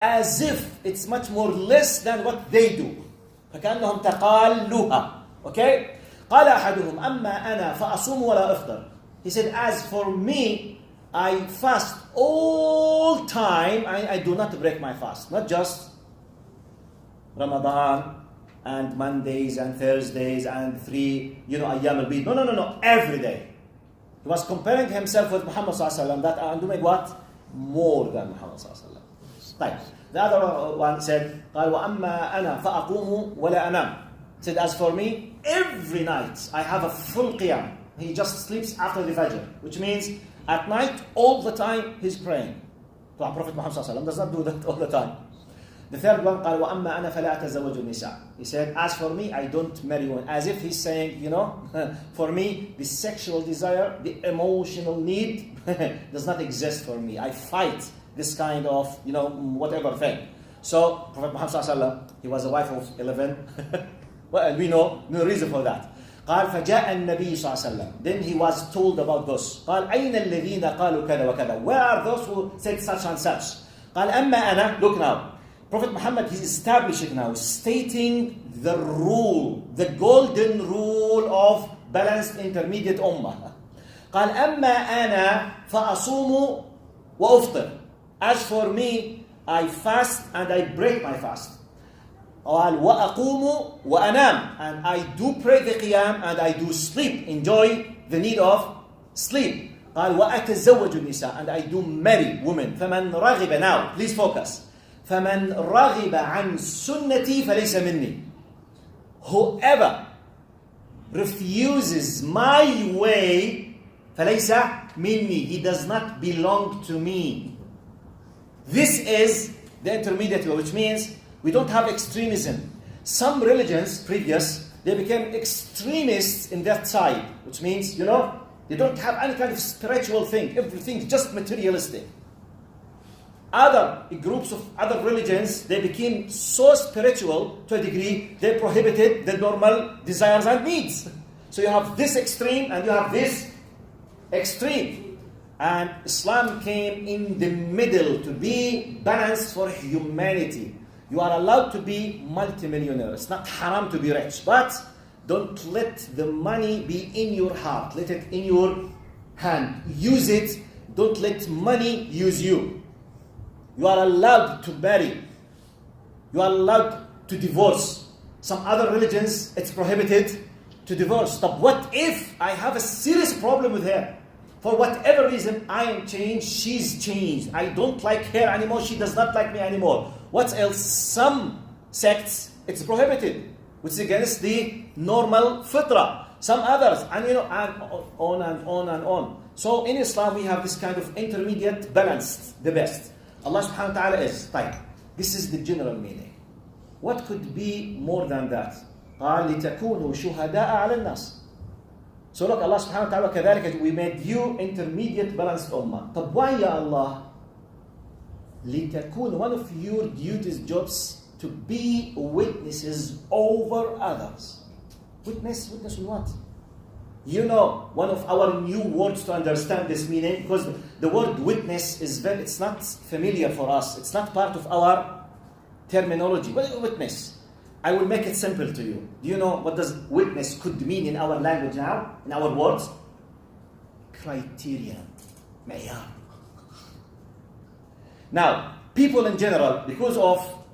as if it's much more less than what they do. فكأنهم تقالوها. Okay? قال أحدهم أما أنا فأصوم ولا أفطر. He said, as for me, I fast all time. I do not break my fast. Not just Ramadan and Mondays and Thursdays and 3, Ayyam al-Bid. No. Every day. He was comparing himself with Muhammad sallallahu alaihi wasallam, that I'm doing what? More than Muhammad sallallahu alaihi wasallam. Right. The other one said, قال وأما أنا فأقوم ولا أنام. Said, as for me, every night I have a full qiyam. He just sleeps after the Fajr, which means at night, all the time, he's praying. So our Prophet Muhammad sallallahu alaihi wasallam does not do that all the time. The third one, قال وأما أنا فلا أتزوج النساء. He said, as for me, I don't marry women. As if he's saying, for me, the sexual desire, the emotional need does not exist for me. I fight this kind of, whatever thing. So, Prophet Muhammad sallallahu alaihi wasallam, he was a wife of 11. Well, we know no reason for that. قال فجاء النبي صلى الله عليه وسلم. Then he was told about this. قال أين الذين قالوا كذا وكذا. Where are those who said such and such? قال أما أنا. Look now. Prophet Muhammad, he's establishing now, stating the rule, the golden rule of balanced intermediate ummah. قال أما أنا فأصوم وأفطر. As for me, I fast and I break my fast. قال وأقوم وأنام. And I do pray the qiyam and I do sleep, enjoy the need of sleep. قال وأتزوج النساء. And I do marry women. فمن رغب. Now, please focus. فمن رغب عن سنتي فليس مني. Whoever refuses my way فليس مني. He does not belong to me. This is the intermediate way, which means we don't have extremism. Some religions, previous, they became extremists in that side, which means, they don't have any kind of spiritual thing. Everything is just materialistic. Other groups of other religions, they became so spiritual to a degree, they prohibited the normal desires and needs. So you have this extreme and you have this extreme. And Islam came in the middle to be balanced for humanity. You are allowed to be multimillionaire. It's not haram to be rich. But don't let the money be in your heart. Let it in your hand. Use it. Don't let money use you. You are allowed to marry. You are allowed to divorce. Some other religions, it's prohibited to divorce. But what if I have a serious problem with her? For whatever reason, I am changed, she's changed. I don't like her anymore, she does not like me anymore. What else? Some sects, it's prohibited, which is against the normal fitrah. Some others, and and on and on and on. So in Islam, we have this kind of intermediate, balanced, the best. Allah subhanahu wa ta'ala is طيب. This is the general meaning. What could be more than that? قال لتكونوا شهداء على الناس. So look, Allah subhanahu wa ta'ala كذلك, we made you intermediate balanced ummah. طب why ya Allah? لتكون, one of your duties, jobs, to be witnesses over others. Witness on what? One of our new words to understand this meaning, because the word witness it's not familiar for us. It's not part of our terminology. What is witness? I will make it simple to you. Do you know what does witness could mean in our language now, in our words? Criterion, معيار. Now, people in general, because of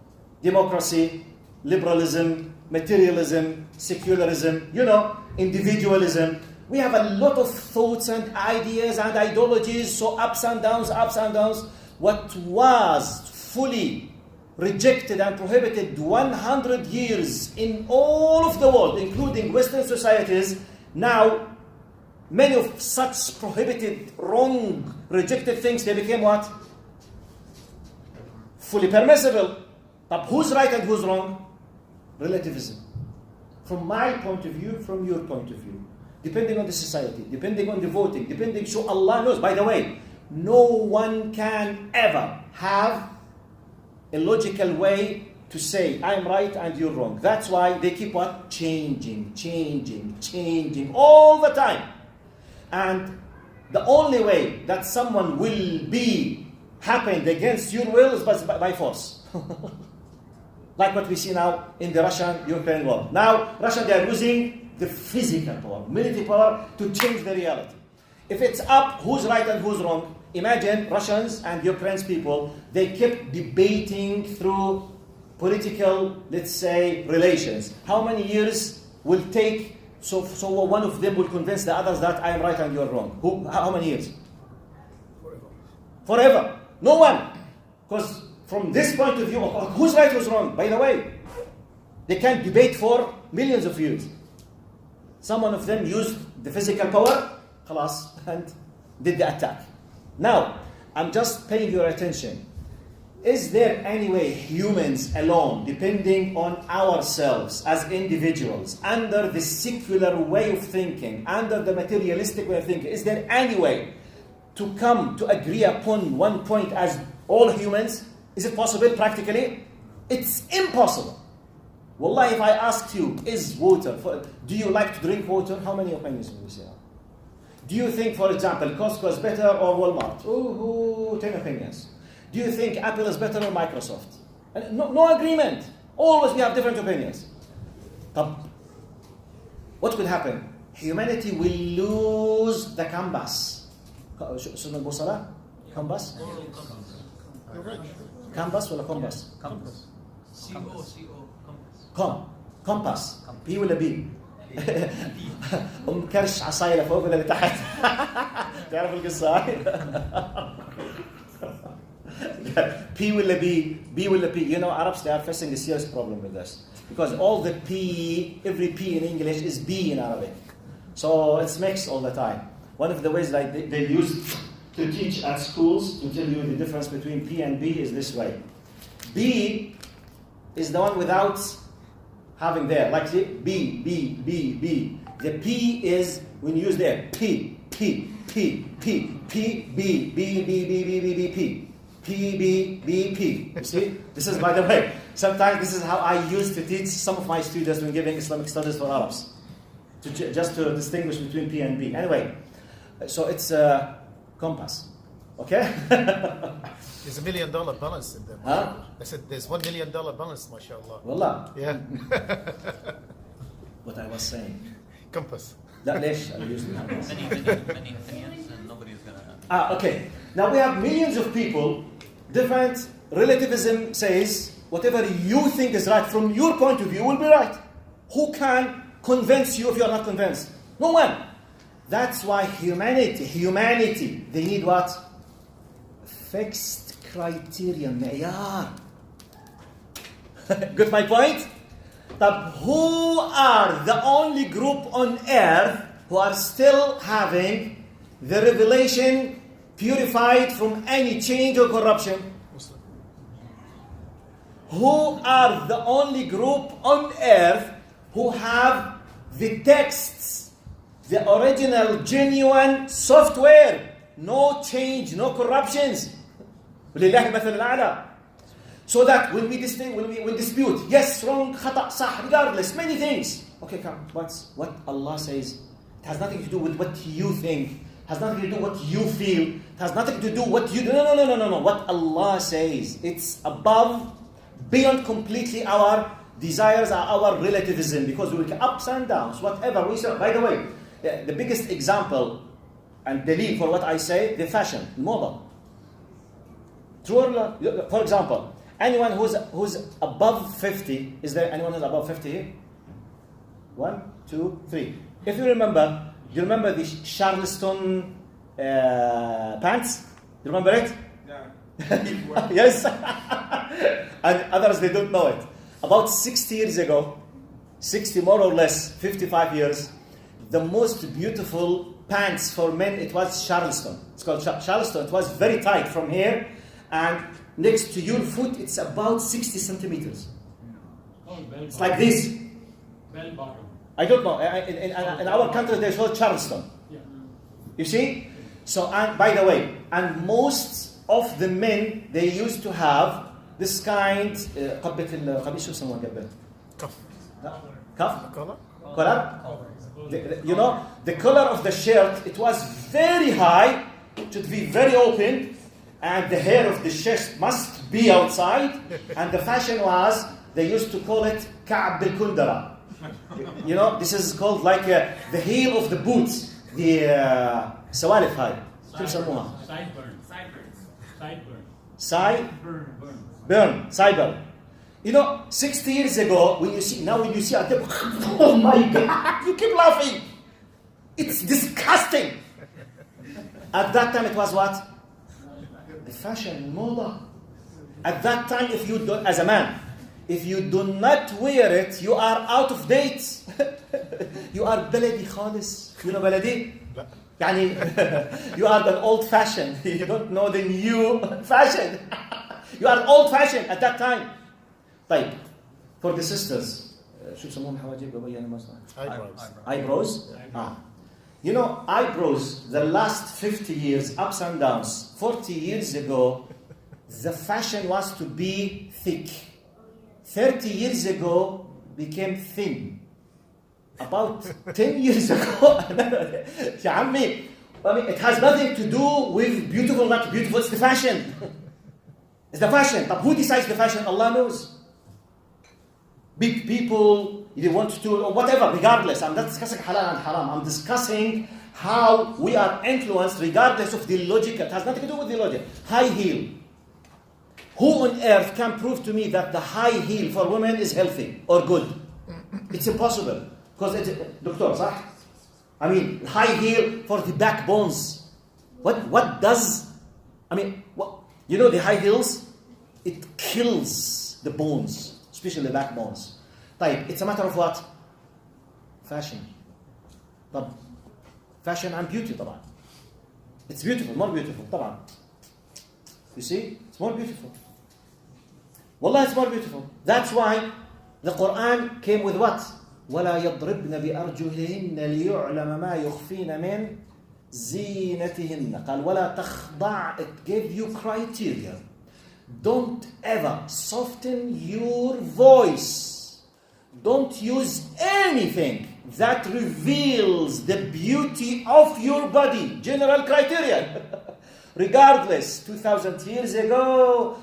democracy, liberalism, materialism, secularism, individualism, we have a lot of thoughts and ideas and ideologies, so ups and downs. What was fully rejected and prohibited 100 years in all of the world, including Western societies, now many of such prohibited, wrong, rejected things, they became what? Fully permissible. But who's right and who's wrong? Relativism. From my point of view, from your point of view. Depending on the society, depending on the voting, so Allah knows. By the way, no one can ever have a logical way to say, I'm right and you're wrong. That's why they keep what? Changing all the time. And the only way that someone will be happened against your will is by force. Like what we see now in the Russian-Ukraine war. Now, Russia, they are using the physical power, military power, to change the reality. If it's up, who's right and who's wrong? Imagine Russians and Ukraine's people, they kept debating through political, let's say, relations. How many years will take, so one of them will convince the others that I am right and you're wrong? How many years? Forever. No one. Because from this point of view, who's right, who's wrong? By the way, they can debate for millions of years. Some of them used the physical power, خلاص, and did the attack. Now, I'm just paying your attention. Is there any way humans alone, depending on ourselves as individuals, under the secular way of thinking, under the materialistic way of thinking, is there any way to come to agree upon one point as all humans? Is it possible practically? It's impossible. Wallah, if I asked you, is water, do you like to drink water? How many opinions will you say? Do you think, for example, Costco is better or Walmart? Ooh, 10 opinions. Do you think Apple is better or Microsoft? And no agreement. Always we have different opinions. What could happen? Humanity will lose the compass. شنو البوصلة؟ compass? Compass ولا compass? Compass. compass. P ولا B؟ كرش عصاية لفوق ولا لتحت؟ تعرف القصة هاي؟ P ولا B ولا P. You know, Arabs, they are facing a serious problem with this. Because all the P, every P in English is B in Arabic. So it's mixed all the time. One of the ways like they use to teach at schools to tell you the difference between P and B is this way. B is the one without having there, like the B. The P is when you use there, P, B. You see? This is, by the way, sometimes this is how I used to teach some of my students when giving Islamic studies for Arabs. Just to distinguish between P and B. Anyway, so it's a compass. Okay? There's $1 million balance in there. Huh? I said there's $1 million balance, mashallah. Wallah. Yeah. What I was saying. Compass. لا ليش I used the compass. Many opinions and nobody's gonna. Okay. Now we have millions of people. Different relativism says whatever you think is right from your point of view will be right. Who can convince you if you are not convinced? No one. That's why humanity, they need what? Fixed criterion, معيار. Got my point? But who are the only group on earth who are still having the revelation purified from any change or corruption? Who are the only group on earth who have the texts, the original, genuine software, no change, no corruptions? ولله المثل الأعلى. So that when we dispute, yes, wrong, خطأ, صح, regardless, many things. Okay, come, what Allah says, it has nothing to do with what you think, has nothing to do with what you feel, it has nothing to do with what you do. No. What Allah says, it's above, beyond completely our desires, our relativism, because we get ups and downs, whatever we say. By the way, the biggest example and delil for what I say, the fashion, moda. True or not? For example, anyone who's above 50, is there anyone who's above 50 here? 1, 2, 3. If you remember, do you remember the Charleston pants? Do you remember it? Yeah. Yes. And others, they don't know it. About 60 years ago, 60 more or less, 55 years, the most beautiful pants for men, it was Charleston. It's called Charleston. It was very tight from here, and next to your foot, it's about 60 centimeters. It's like this. Bell bottom. I don't know. In our country, they call Charleston. Yeah. You see? So, and by the way, and most of the men, they used to have this kind. قبة القميص شو يسموها قبة؟ كف. Collar. You know, the collar of the shirt, it was very high, it should be very open, and the hair of the chest must be outside. And the fashion was, they used to call it Ka'b al-Kundara. You know, this is called like the heel of the boots. The سوالف هاي. شو يسموها؟ Burn. Sideburn. You know, 60 years ago, when you see a tip, oh my God, you keep laughing. It's disgusting. At that time, it was what? The fashion, moda. At that time, if you don't, as a man, if you do not wear it, you are out of date. You are بلدي خالص. You know بلدي? يعني, you are the old fashioned. You don't know the new fashion. You are old fashioned at that time. طيب, for the sisters, شو يسموهم حواجب أبي أنا ما أعرف. Eyebrows. You know, eyebrows, the last 50 years, ups and downs. 40 years ago, the fashion was to be thick. 30 years ago, became thin. About 10 years ago, يا عمي, I mean, it has nothing to do with beautiful, not beautiful. It's the fashion. It's the fashion. But who decides the fashion? Allah knows. Big people, they want to, or whatever, regardless. I'm not discussing halal and haram. I'm discussing how we are influenced regardless of the logic. It has nothing to do with the logic. High heel. Who on earth can prove to me that the high heel for women is healthy or good? It's impossible. Because it's, doctor, صح? I mean, high heel for the backbones. What does, I mean, what, you know the high heels? It kills the bones, especially the backbones. طيب, it's a matter of what? Fashion. طب, fashion and beauty طبعا. It's beautiful, more beautiful طبعا. You see? It's more beautiful. Wallah, it's more beautiful. That's why the Quran came with what? وَلَا يَضْرِبْنَ بِأَرْجُلِهِنَّ لِيُعْلَمَ مَا يُخْفِينَ مِنْ زِينَتِهِنَّ قال وَلَا تَخْضَعْ. It gave you criteria. Don't ever soften your voice. Don't use anything that reveals the beauty of your body. General criteria. Regardless, 2,000 years ago,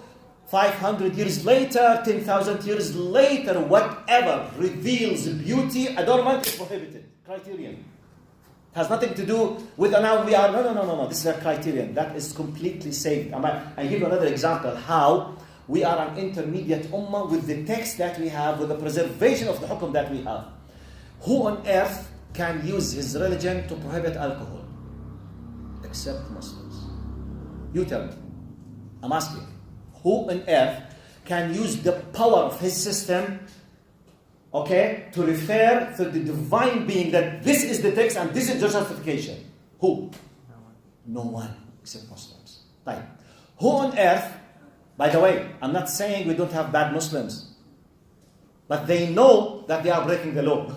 500 years later, 10,000 years later, whatever reveals beauty, adornment is prohibited. Criterion. It has nothing to do with now we are, no. This is a criterion. That is completely safe. I give you another example how we are an intermediate ummah with the text that we have, with the preservation of the hukum that we have. Who on earth can use his religion to prohibit alcohol? Except Muslims. You tell me. I'm asking. Who on earth can use the power of his system, okay, to refer to the divine being that this is the text and this is the justification? Who? No one except Muslims. Right. Who on earth, by the way, I'm not saying we don't have bad Muslims, but they know that they are breaking the law.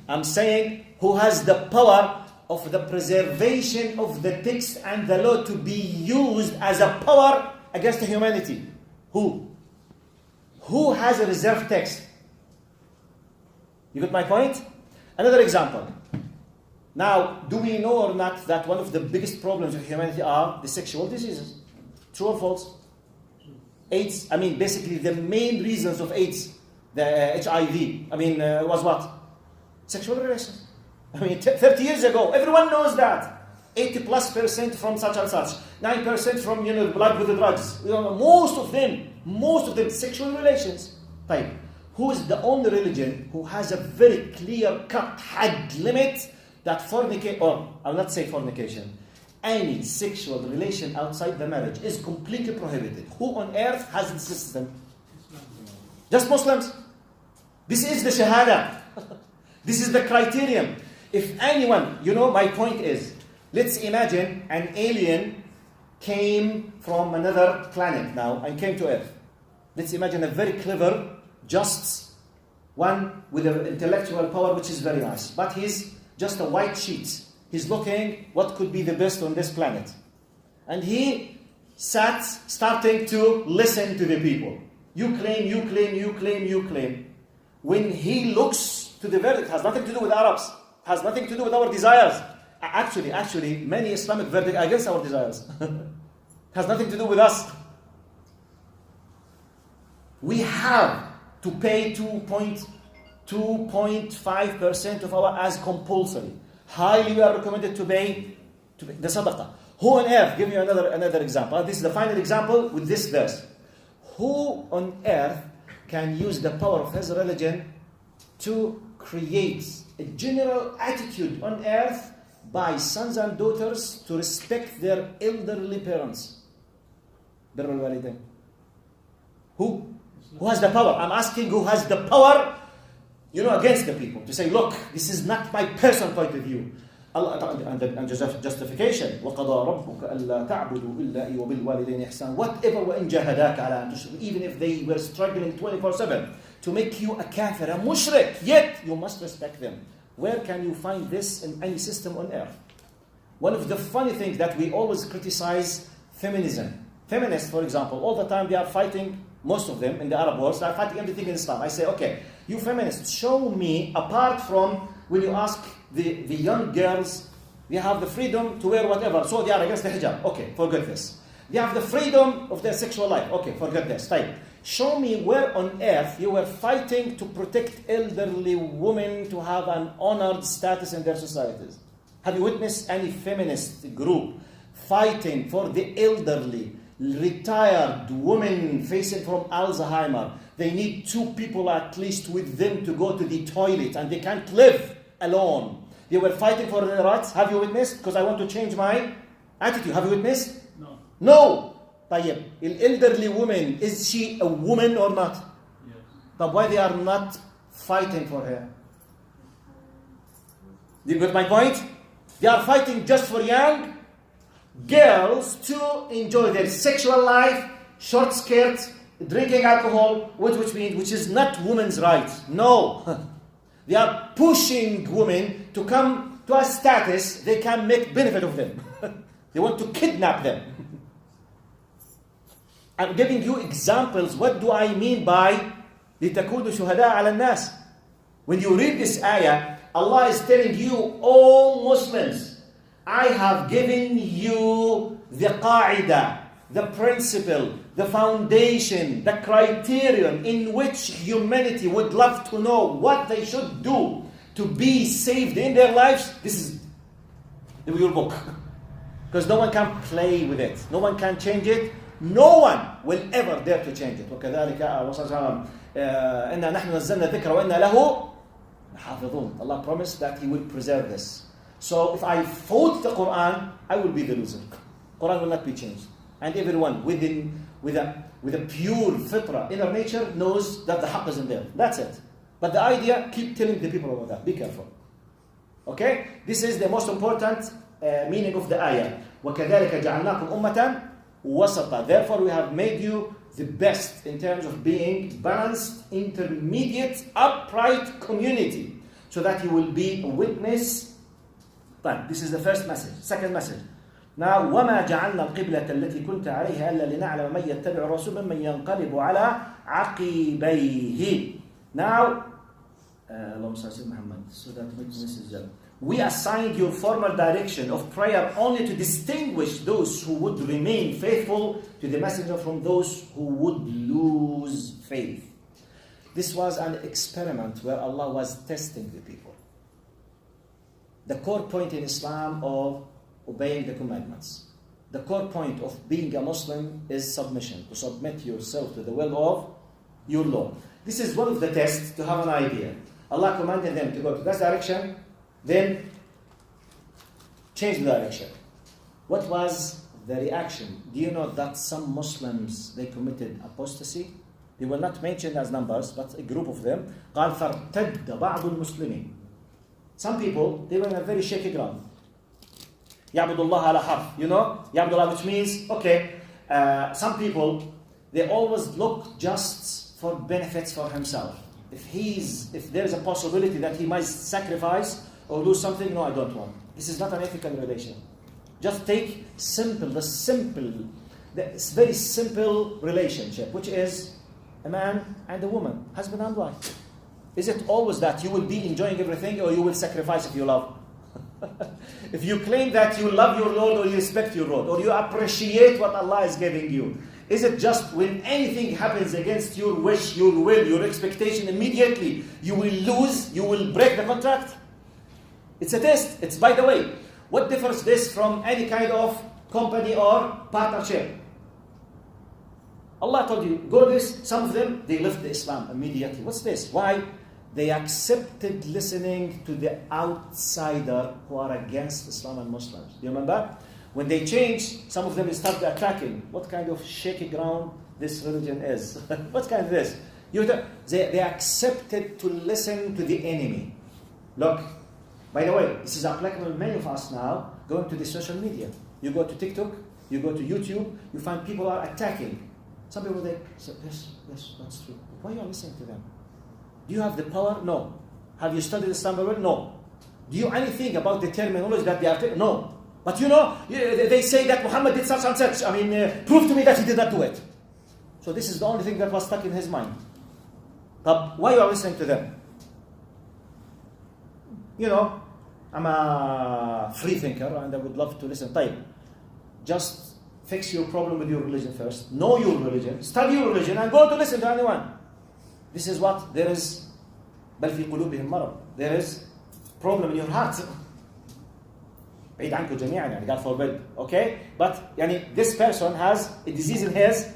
I'm saying who has the power of the preservation of the text and the law to be used as a power against humanity. Who? Who has a reserved text? You got my point? Another example. Now, do we know or not that one of the biggest problems of humanity are the sexual diseases? True or false? AIDS, I mean, basically the main reasons of AIDS, the HIV, was what? Sexual relations. 30 years ago, everyone knows that. 80+% from such and such. 9% from, blood with the drugs. Most of them, sexual relations. Type. Who is the only religion who has a very clear-cut had limit that fornication, or I'll not say fornication, any sexual relation outside the marriage is completely prohibited. Who on earth has the system? Just Muslims. This is the Shahada. This is the criterion. If anyone, my point is, let's imagine an alien came from another planet now and came to Earth. Let's imagine a very clever, just one with an intellectual power which is very nice. But he's just a white sheet. He's looking what could be the best on this planet. And he starting to listen to the people. You claim. When he looks to the verdict, it has nothing to do with Arabs. Has nothing to do with our desires. Actually, many Islamic verdicts are against our desires. Has nothing to do with us. We have to pay 2.5% of our as compulsory. Highly we are recommended to pay the sadaqah. Who on earth, give me another example. This is the final example with this verse. Who on earth can use the power of his religion to create a general attitude on earth by sons and daughters to respect their elderly parents? Birr al-walidain. Who? Who has the power? I'm asking who has the power, against the people. To say, look, this is not my personal point of view. Allah, and justification. وَقَضَى رَبُّكَ أَلَّا تَعْبُدُوا إِلَّا وَبِالْوَالِدَيْنِ إِحْسَانًا. Whatever وَإِنْ جَاهَدَاكَ عَلَىٰ أَن تُشْرِكَ. Even if they were struggling 24/7 to make you a kafir, a mushrik, yet you must respect them. Where can you find this in any system on earth? One of the funny things that we always criticize feminism. Feminists, for example, all the time they are fighting, most of them in the Arab world, they are fighting everything in Islam. I say, okay, you feminists, show me, apart from when you ask the young girls, they have the freedom to wear whatever, so they are against the hijab. Okay, forget this. They have the freedom of their sexual life. Okay, forget this. Type. Show me where on earth you were fighting to protect elderly women to have an honored status in their societies. Have you witnessed any feminist group fighting for the elderly, retired women facing from Alzheimer? They need 2 people at least with them to go to the toilet and they can't live alone. They were fighting for their rights. Have you witnessed? Because I want to change my attitude. Have you witnessed? No. No. طيب, an elderly woman, is she a woman or not? Yes. But why they are not fighting for her? Do you get my point? They are fighting just for young girls to enjoy their sexual life, short skirts, drinking alcohol, which is not women's rights. No. They are pushing women to come to a status they can make benefit of them. They want to kidnap them. I'm giving you examples. What do I mean by لِتَكُونُوا شُهَدَاءَ عَلَى النَّاسِ? When you read this ayah, Allah is telling you, all Muslims, I have given you the qaida, the principle, the foundation, the criterion in which humanity would love to know what they should do to be saved in their lives. This is your book. Because no one can play with it. No one can change it. No one will ever dare to change it. وَكَذَلِكَ إِنَّا نَحْنُ نَزَّلْنَا الذِّكْرَ وَإِنَّا لَهُ حَافِظُونَ. Allah promised that He will preserve this. So if I fault the Quran, I will be the loser. Quran will not be changed. And everyone with a pure fitra, inner nature, knows that the haqq is in there. That's it. But the idea, keep telling the people about that. Be careful. Okay? This is the most important meaning of the ayah. وَكَذَلِكَ جَعَلْنَاكُمْ أُمَّةً وَسَطًا. Therefore, we have made you the best in terms of being balanced, intermediate, upright community, so that you will be a witness. But this is the first message. Second message. Now, وَمَا جَعَلْنَا الْقِبْلَةَ الَّتِي كُنْتَ عَلَيْهَا أَلَّا لِنَعْلَمَ مَنْ يَتَّبِعُ الرَّسُولَ مَنْ يَنْقَلِبُ عَلَى عَقِبَيْهِ. Now, so that we assigned your formal direction of prayer only to distinguish those who would remain faithful to the messenger from those who would lose faith. This was an experiment where Allah was testing the people. The core point in Islam of obeying the commandments. The core point of being a Muslim is submission, to submit yourself to the will of your Lord. This is one of the tests to have an idea. Allah commanded them to go to this direction, then change the direction. What was the reaction? Do you know that some Muslims, they committed apostasy? They were not mentioned as numbers, but a group of them. قال فارتد بعض المسلمين. Some people, they were in a very shaky ground. يعبد الله على حرف. You know? يعبد الله, which means, okay, some people, they always look just for benefits for himself. If there is a possibility that he might sacrifice or do something, no, I don't want. This is not an ethical relation. Just take this very simple relationship, which is a man and a woman, husband and wife. Is it always that you will be enjoying everything or you will sacrifice if you love? If you claim that you love your Lord or you respect your Lord or you appreciate what Allah is giving you, is it just when anything happens against your wish, your will, your expectation, immediately you will lose, you will break the contract? It's a test. It's, by the way, what differs this from any kind of company or partnership? Allah told you, go this. Some of them, they left the Islam immediately. What's this? Why? They accepted listening to the outsider who are against Islam and Muslims. Do you remember? When they changed, some of them started attacking. What kind of shaky ground this religion is? What kind of this? They accepted to listen to the enemy. Look, by the way, this is applicable to many of us now, going to the social media. You go to TikTok, you go to YouTube, you find people are attacking. Some people say, yes, that's true. Why are you listening to them? Do you have the power? No. Have you studied Islam? No. Do you anything about the terminology that they are taking? No. But they say that Muhammad did such and such. Prove to me that he did not do it. So this is the only thing that was stuck in his mind. But why are you listening to them? I'm a free thinker and I would love to listen. Just fix your problem with your religion first. Know your religion. Study your religion and go to listen to anyone. This is what there is. بل في قلوبهم مرض. There is problem in your heart. بعيد عنكم جميعا God forbid. Okay? But this person has a disease in his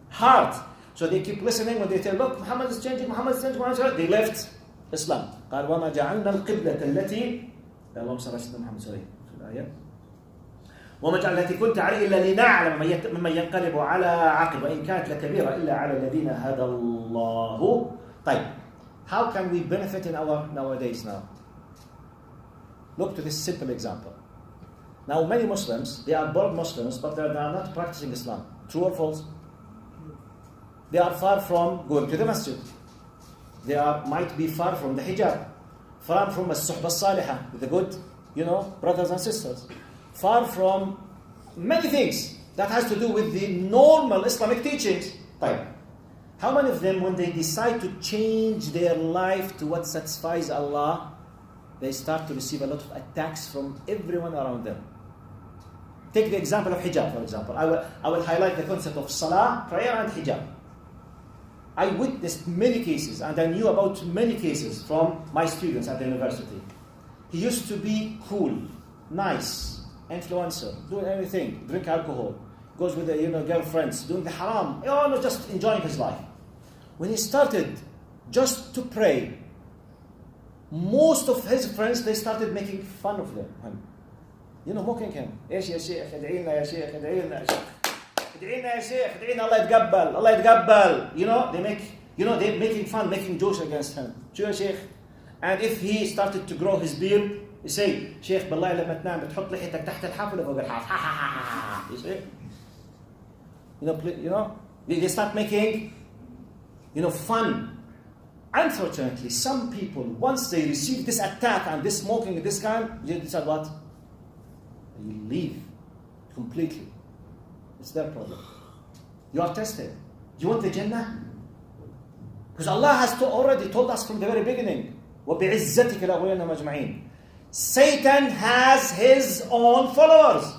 heart. So they keep listening when they tell, look, Muhammad is changing, they left Islam. قال وما جعلنا القبلة التي اللهم صل على سيدنا محمد في الآية وما جعلنا التي كنت عليه إلا لنعلم ممن ينقلب على عقب وإن كانت لكبيرة إلا على الذين هدى الله. How can we benefit in our nowadays now? Look to this simple example. Now many Muslims, they are born Muslims, but they are not practicing Islam. True or false? They are far from going to the masjid. They might be far from the hijab, far from as-suhbah as-salihah, the good, brothers and sisters, far from many things that has to do with the normal Islamic teachings. How many of them, when they decide to change their life to what satisfies Allah, they start to receive a lot of attacks from everyone around them? Take the example of hijab, for example. I will highlight the concept of salah, prayer, and hijab. I witnessed many cases, and I knew about many cases from my students at the university. He used to be cool, nice, influencer, doing everything, drink alcohol, goes with the girlfriends, doing the haram, just enjoying his life. When he started just to pray, most of his friends, they started making fun of him. Mocking him. ايش يا شيخ ادعينا يا شيخ ادعينا يا شيخ ادعينا يا شيخ ادعينا الله يتقبل الله يتقبل. They're making fun, making jokes against him. شو يا شيخ? And if he started to grow his beard, he say, شيخ بالله لما تنام بتحط لحيتك تحت الحافة وفوق الحافة. You see? They start making fun. Unfortunately, some people, once they receive this attack and this smoking, this kind, they decide what? You leave completely. It's their problem. You are tested. Do you want the Jannah? Because Allah has already told us from the very beginning, وَبِعِزَّتِكَ لَأَغْوِيَنَّهُمْ أَجْمَعِينَ. Satan has his own followers.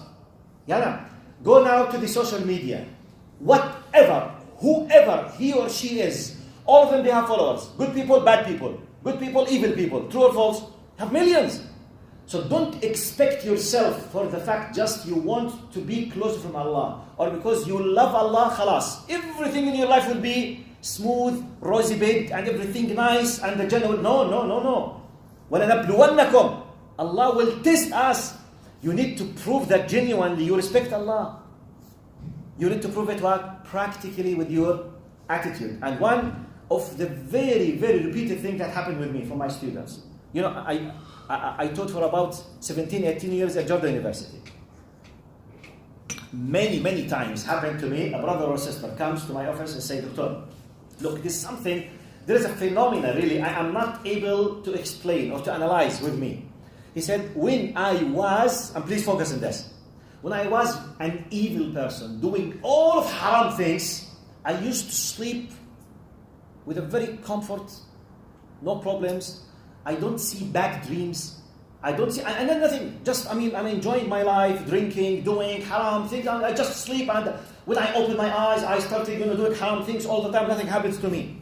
Go now to the social media. Whoever he or she is, all of them, they have followers. Good people, bad people. Good people, evil people. True or false? Have millions. So don't expect yourself for the fact just you want to be closer from Allah, or because you love Allah, khalas. Everything in your life will be smooth, rosy bed, and everything nice, and the Jannah will... No. وَلَنَبْلُوَنَّكُمْ. Allah will test us. You need to prove that genuinely you respect Allah. You need to prove it practically with your attitude. And one of the very, very repeated things that happened with me from my students. I taught for about 17, 18 years at Jordan University. Many times happened to me, a brother or sister comes to my office and say, Doctor, look, this is something, there is a phenomenon really I am not able to explain or to analyze with me. He said, when I was, and please focus on this, when I was an evil person, doing all of haram things, I used to sleep with a very comfort, no problems. I don't see bad dreams. I don't see, and then nothing. Just, I'm enjoying my life, drinking, doing haram things. I just sleep, and when I open my eyes, I started doing haram things all the time. Nothing happens to me.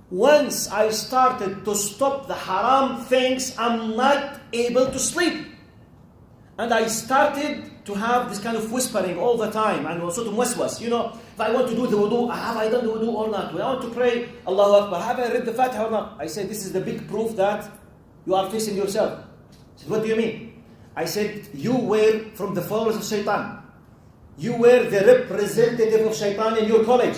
Once I started to stop the haram things, I'm not able to sleep. And I started to have this kind of whispering all the time, and also to waswas. If I want to do the wudu, have I done the wudu or not? When I want to pray, Allahu Akbar, have I read the Fatiha or not? I said, this is the big proof that you are facing yourself. I said, what do you mean? I said, you were from the followers of Shaitan. You were the representative of Shaitan in your college.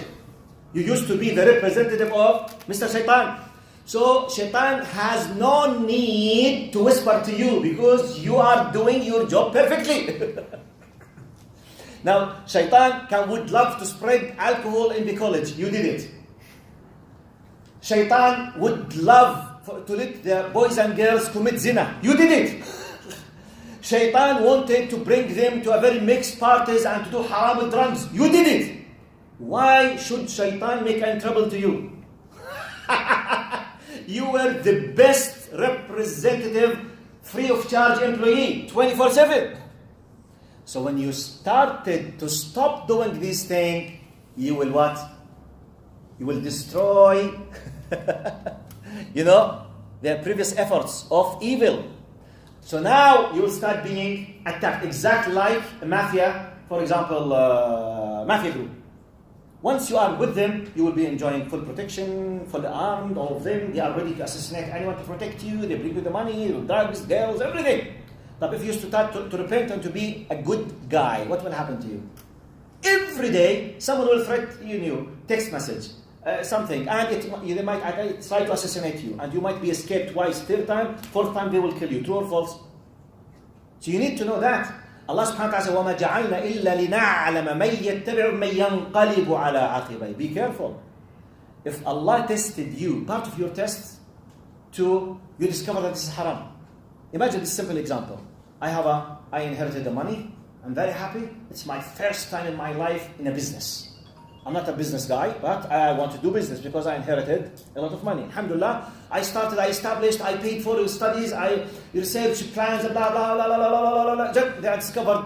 You used to be the representative of Mr. Shaitan. So Shaitan has no need to whisper to you because you are doing your job perfectly. Now, Shaitan would love to spread alcohol in the college. You did it. Shaitan would love to let the boys and girls commit zina. You did it. Shaitan wanted to bring them to a very mixed parties and to do haram with drugs. You did it. Why should Shaitan make any trouble to you? You were the best representative, free of charge employee, 24/7. So when you started to stop doing these things, you will what? You will destroy their previous efforts of evil. So now you will start being attacked, exactly like a mafia, for example, mafia group. Once you are with them, you will be enjoying full protection, fully armed, all of them. They are ready to assassinate anyone to protect you. They bring you the money, drugs, girls, everything. But if you start to repent and to be a good guy, what will happen to you? Every day, someone will threaten you, text message, something, and they might try to assassinate you, and you might be escaped twice, third time, fourth time they will kill you. True or false? So you need to know that. Allah subhanahu wa ta'ala says, وَمَا جَعَلْنَا إِلَّا لِنَعْلَمَ مَنْ يَتَّبِعُ مَنْ يَنْقَلِبُ عَلَىٰ عَقِبَيْهِ. Be careful. If Allah tested you, part of your test, you discover that this is haram. Imagine this simple example. I inherited the money. I'm very happy. It's my first time in my life in a business. I'm not a business guy, but I want to do business because I inherited a lot of money. Alhamdulillah, I established, I paid for your studies, I researched plans, blah, blah, blah, blah, blah, blah, blah. Then I discovered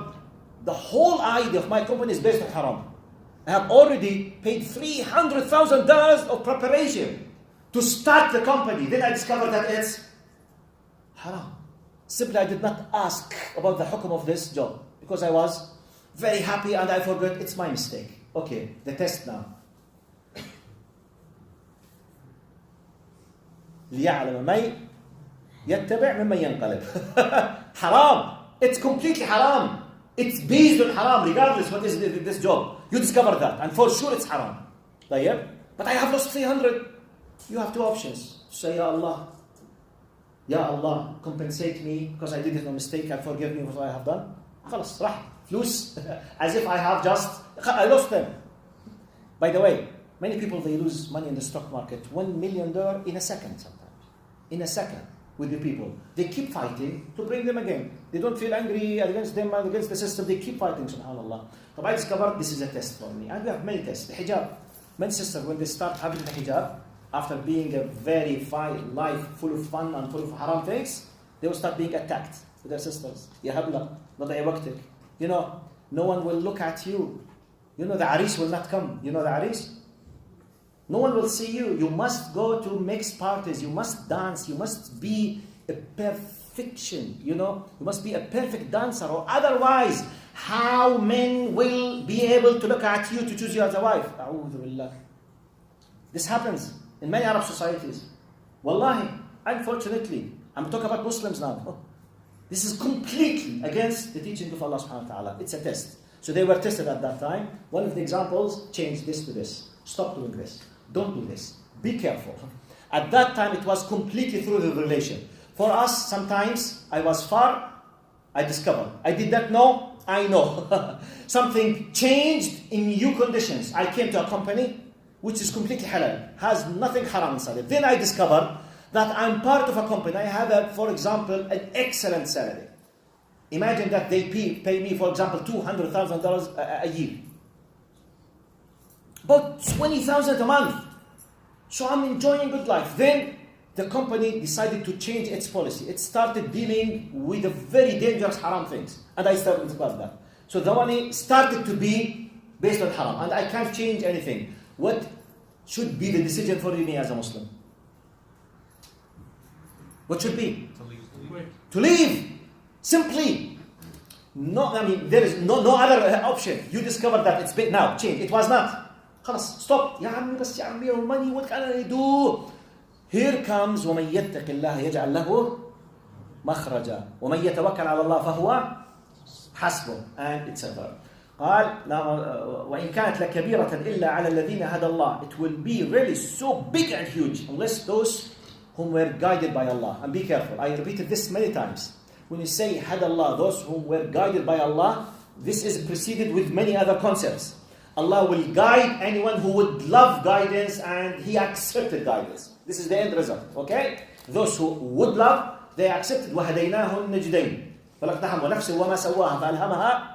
the whole idea of my company is based on haram. I have already paid $300,000 of preparation to start the company. Then I discovered that it's haram. Simply, I did not ask about the hukum of this job because I was very happy and I forgot. It's my mistake. Okay, the test now. لِيَعْلَمَ مَنْ يَتَّبِعْ مِمَّنْ يَنْقَلِبْ. Haram. It's completely haram. It's based on haram, regardless what is this job. You discover that, and for sure it's haram. But I have lost 300. You have two options. Say, Ya Allah, compensate me because I did it a mistake and forgive me for what I have done. خلاص, راح. Lose. As if I lost them. By the way, many people, they lose money in the stock market. $1 million in a second sometimes. In a second with the people. They keep fighting to bring them again. They don't feel angry against them and against the system. They keep fighting, subhanAllah. But I discovered this is a test for me. And we have many tests. The hijab. Many sisters, when they start having the hijab, after being a very fine life full of fun and full of haram things, they will start being attacked with their sisters. Ya habla, ضيع وقتك. No one will look at you. The Aris will not come. The Aris? No one will see you. You must go to mixed parties. You must dance. You must be a perfection. You must be a perfect dancer. Or otherwise, how men will be able to look at you to choose you as a wife? A'udhu billah. This happens in many Arab societies. Wallahi, unfortunately. I'm talking about Muslims now. This is completely against the teaching of Allah subhanahu wa ta'ala. It's a test. So they were tested at that time. One of the examples, change this to this. Stop doing this. Don't do this. Be careful. At that time, it was completely through the revelation. For us, sometimes, I was far, I discovered. I did not know, I know. Something changed in new conditions. I came to a company which is completely halal, has nothing haram inside it. Then I discovered that I'm part of a company. I have, for example, an excellent salary. Imagine that they pay me, for example, $200,000 a year. About $20,000 a month. So I'm enjoying good life. Then the company decided to change its policy. It started dealing with the very dangerous haram things. And I started to about that. So the money started to be based on haram. And I can't change anything. What should be the decision for me as a Muslim? What should be? To leave. Simply. No, I mean, there is no other option. You discovered that it's bit now. Change. It was not. خلاص. Stop. يا عمي بس يا عمي money. What can I do? Here comes ومن يتق الله يجعل له مخرجا ومن يتوكل على الله فهو حسبه and etc. قال وإن كانت لكبيرة إلا على الذين هدى الله. It will be really so big and huge unless those whom were guided by Allah. And be careful. I repeated this many times. When you say هدى الله, those whom were guided by Allah, this is preceded with many other concepts. Allah will guide anyone who would love guidance and he accepted guidance. This is the end result. Okay? Those who would love, they accepted. وَهَدَيْنَاهُ النَّجْدَيْنِ فَلَقْتَحَمْ وَنَفْسٍ وَمَا سَوَّاهَا فَأَلْهَمَهَا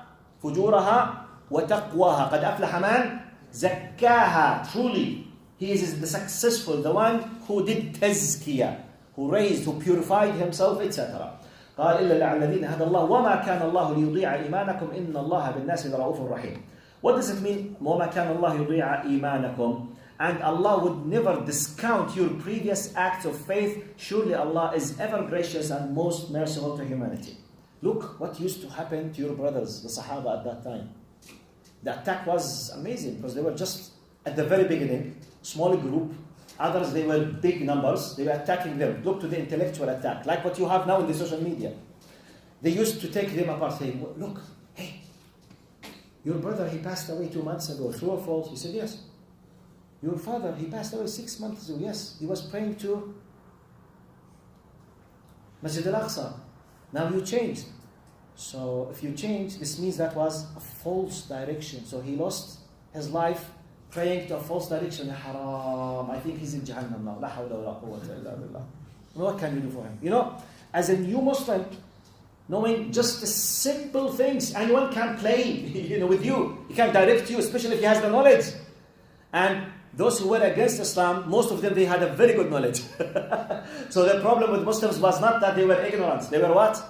فُجُورَهَا وَتَقْوَاهَا قَدْ أَفْلَحَ مَنْ زَكَّاهَا. Truly, he is the successful, the one who did tazkiyah, who raised, who purified himself, etc. قال إلا الذين هدى الله وما كان الله ليضيع إيمانكم إن الله بالناس لرؤوف رحيم. What does it mean? وما كان الله يضيع إيمانكم. And Allah would never discount your previous acts of faith. Surely Allah is ever gracious and most merciful to humanity. Look what used to happen to your brothers, the Sahaba at that time. The attack was amazing because they were just at the very beginning, small group. Others, they were big numbers. They were attacking them. Look to the intellectual attack, like what you have now in the social media. They used to take them apart, saying, look, hey, your brother, he passed away 2 months ago. True or false? He said, yes. Your father, he passed away 6 months ago. Yes, he was praying to Masjid al-Aqsa. Now you changed. So if you change, this means that was a false direction. So he lost his life praying to a false direction. Haram. I think he's in Jahannam now. La hawla wa la quwwata illa billah. What can you do for him? You know, as a new Muslim, knowing just the simple things, anyone can play, with you. He can direct you, especially if he has the knowledge. And those who were against Islam, most of them, they had a very good knowledge. So the problem with Muslims was not that they were ignorant. They were what?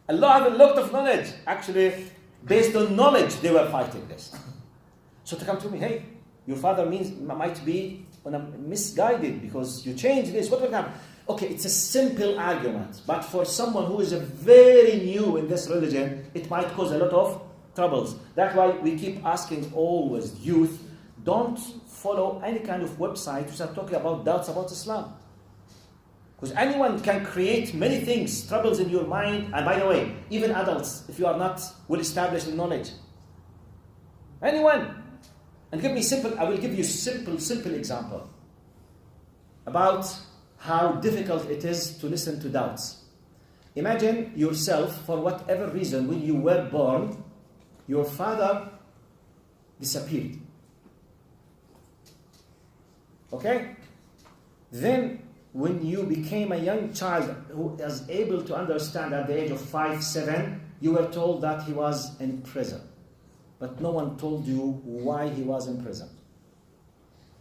Allah had a lot of knowledge. Actually, based on knowledge, they were fighting this. So to come to me, hey, your father might be misguided because you changed this. What will happen? Okay, it's a simple argument. But for someone who is very new in this religion, it might cause a lot of troubles. That's why we keep asking always youth, don't follow any kind of website to start talking about doubts about Islam. Because anyone can create many things, troubles in your mind. And by the way, even adults, if you are not well established in knowledge. Anyone. And I will give you simple example about how difficult it is to listen to doubts. Imagine yourself, for whatever reason, when you were born, your father disappeared. Okay? Then, when you became a young child who was able to understand at the age of 5, 7, you were told that he was in prison. But no one told you why he was in prison.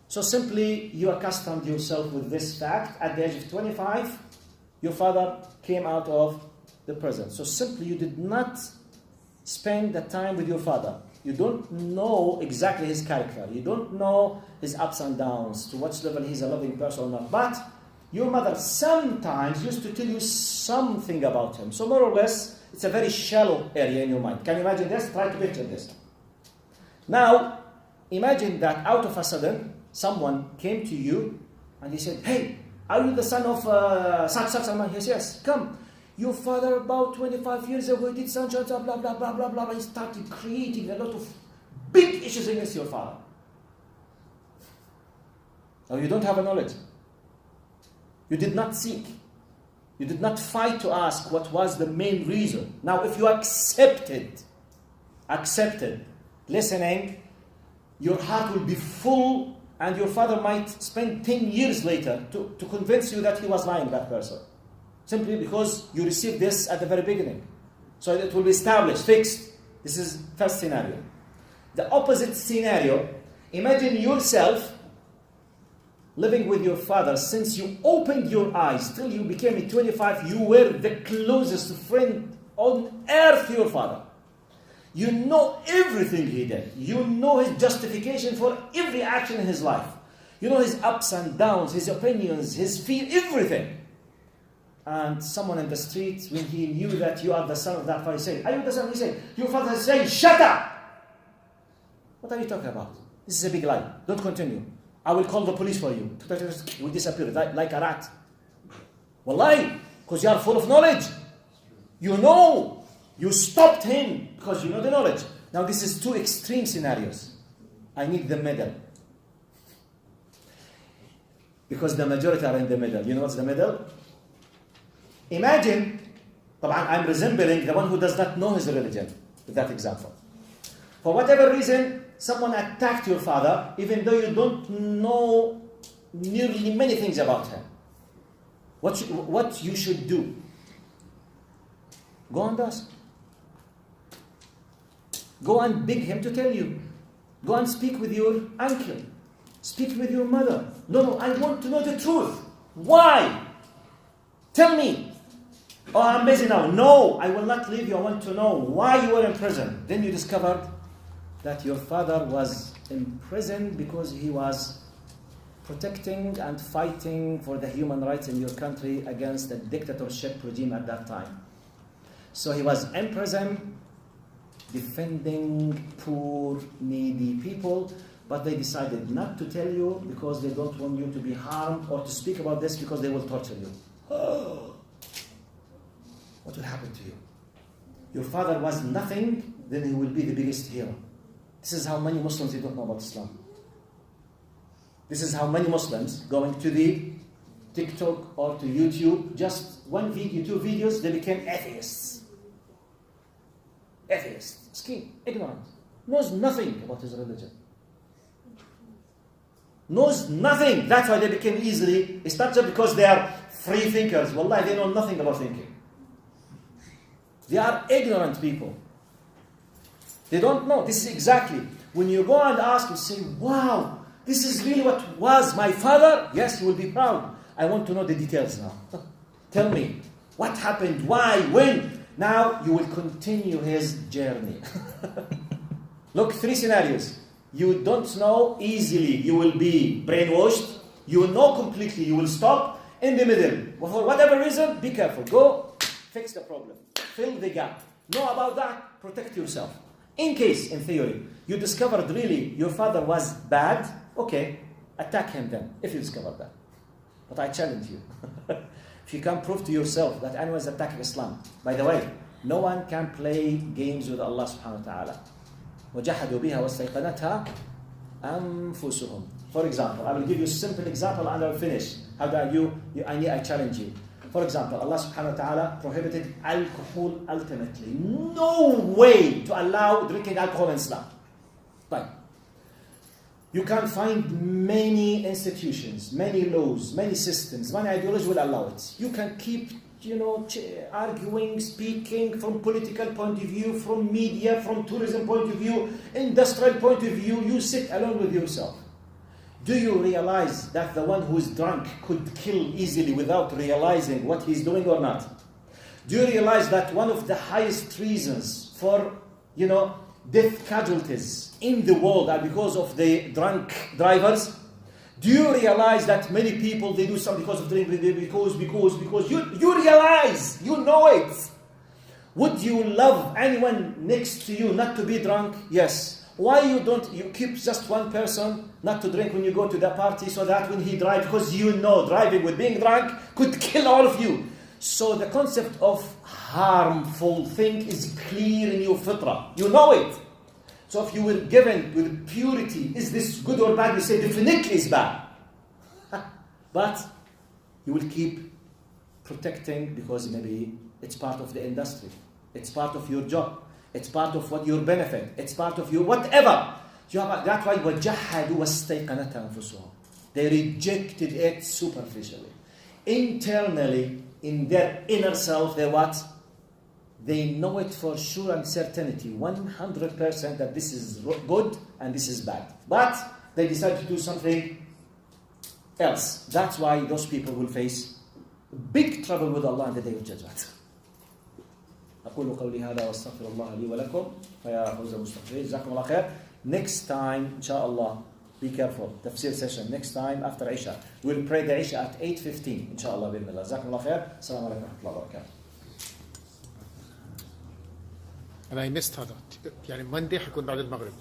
So simply, you accustomed yourself with this fact. At the age of 25, your father came out of the prison. So simply, you did not spend the time with your father. You don't know exactly his character. You don't know his ups and downs, to what level he's a loving person or not. But your mother sometimes used to tell you something about him. So more or less, it's a very shallow area in your mind. Can you imagine this? Try to picture this. Now, imagine that out of a sudden, someone came to you and he said, hey, are you the son of such man? Yes, come. Your father about 25 years ago did such and such, blah, blah, blah, blah, blah. He started creating a lot of big issues against your father. Now, you don't have a knowledge. You did not seek. You did not fight to ask what was the main reason. Now, if you accepted listening, your heart will be full, and your father might spend 10 years later to convince you that he was lying, that person. Simply because you received this at the very beginning. So it will be established, fixed. This is first scenario. The opposite scenario, imagine yourself living with your father since you opened your eyes till you became 25, you were the closest friend on earth to your father. You know everything he did. You know his justification for every action in his life. You know his ups and downs, his opinions, his fear, everything. And someone in the street, when he knew that you are the son of that father, he said, are you the son? He said, your father is saying, shut up! What are you talking about? This is a big lie. Don't continue. I will call the police for you. You will disappear like a rat. Wallahi, because you are full of knowledge. You know. You stopped him because you know the knowledge. Now this is two extreme scenarios. I need the middle. Because the majority are in the middle. You know what's the middle? Imagine, I'm resembling the one who does not know his religion with that example. For whatever reason, someone attacked your father, even though you don't know nearly many things about him. What you should do? Go and ask. Go and beg him to tell you. Go and speak with your uncle. Speak with your mother. No, I want to know the truth. Why? Tell me. Oh, I'm busy now. No, I will not leave you. I want to know why you were in prison. Then you discovered that your father was in prison because he was protecting and fighting for the human rights in your country against the dictatorship regime at that time. So he was in prison defending poor, needy people, but they decided not to tell you because they don't want you to be harmed or to speak about this because they will torture you. Oh, what will happen to you? Your father was nothing, then he will be the biggest hero. This is how many Muslims don't know about Islam. This is how many Muslims going to the TikTok or to YouTube, just one video, 2 videos, they became atheists. Atheist, skin, ignorant, knows nothing about his religion. Knows nothing. That's why they became easily. It's not just because they are free thinkers. Wallahi, they know nothing about thinking. They are ignorant people. They don't know. This is exactly. When you go and ask, you say, wow, this is really what was my father? Yes, you will be proud. I want to know the details now. Tell me, what happened? Why? When? Now you will continue his journey. Look, 3 scenarios. You don't know easily. You will be brainwashed. You will know completely. You will stop in the middle. For whatever reason, be careful. Go fix the problem. Fill the gap. Know about that. Protect yourself. In case, in theory, you discovered really your father was bad, okay, attack him then, if you discover that. But I challenge you. If you can prove to yourself that anyone is attacking Islam, by the way, no one can play games with Allah subhanahu wa ta'ala. وَجَحَدُوا بِهَا وَاسْتَيْقَنَتْهَا أَنفُسُهُم. For example, I will give you a simple example and I will finish. How do I challenge you. For example, Allah subhanahu wa ta'ala prohibited alcohol ultimately. No way to allow drinking alcohol in Islam. Right. You can find many institutions, many laws, many systems, many ideologies will allow it. You can keep, arguing, speaking from political point of view, from media, from tourism point of view, industrial point of view. You sit alone with yourself. Do you realize that the one who is drunk could kill easily without realizing what he's doing or not? Do you realize that one of the highest reasons for, death casualties in the world are because of the drunk drivers? Do you realize that many people, they do something because of drinking, because you realize, you know it. Would you love anyone next to you not to be drunk? Yes. Why you keep just one person not to drink when you go to the party so that when he drives, because driving with being drunk could kill all of you. So the concept of harmful thing is clear in your fitrah. You know it. So if you were given with purity, is this good or bad? You say definitely it's bad. But you will keep protecting because maybe it's part of the industry. It's part of your job. It's part of what your benefit. It's part of your whatever. That's why وَجَحَدُوا وَاسْتَيْقَنَتْهَا أَنفُسُهُم. They rejected it superficially. Internally, in their inner self, they know it for sure and certainty, 100% that this is good and this is bad. But they decide to do something else. That's why those people will face big trouble with Allah on the day of judgment. أقول قولي هذا واستغفر الله لي ولكم فيا فوز المستغفرين جزاكم الله خير. Next time inshallah, be careful, tafsir session next time after Isha. We'll pray the Isha at 8:15 inshallah بإذن الله. جزاكم الله خير. السلام عليكم ورحمة الله وبركاته. And I missed هذا يعني Monday حيكون بعد المغرب.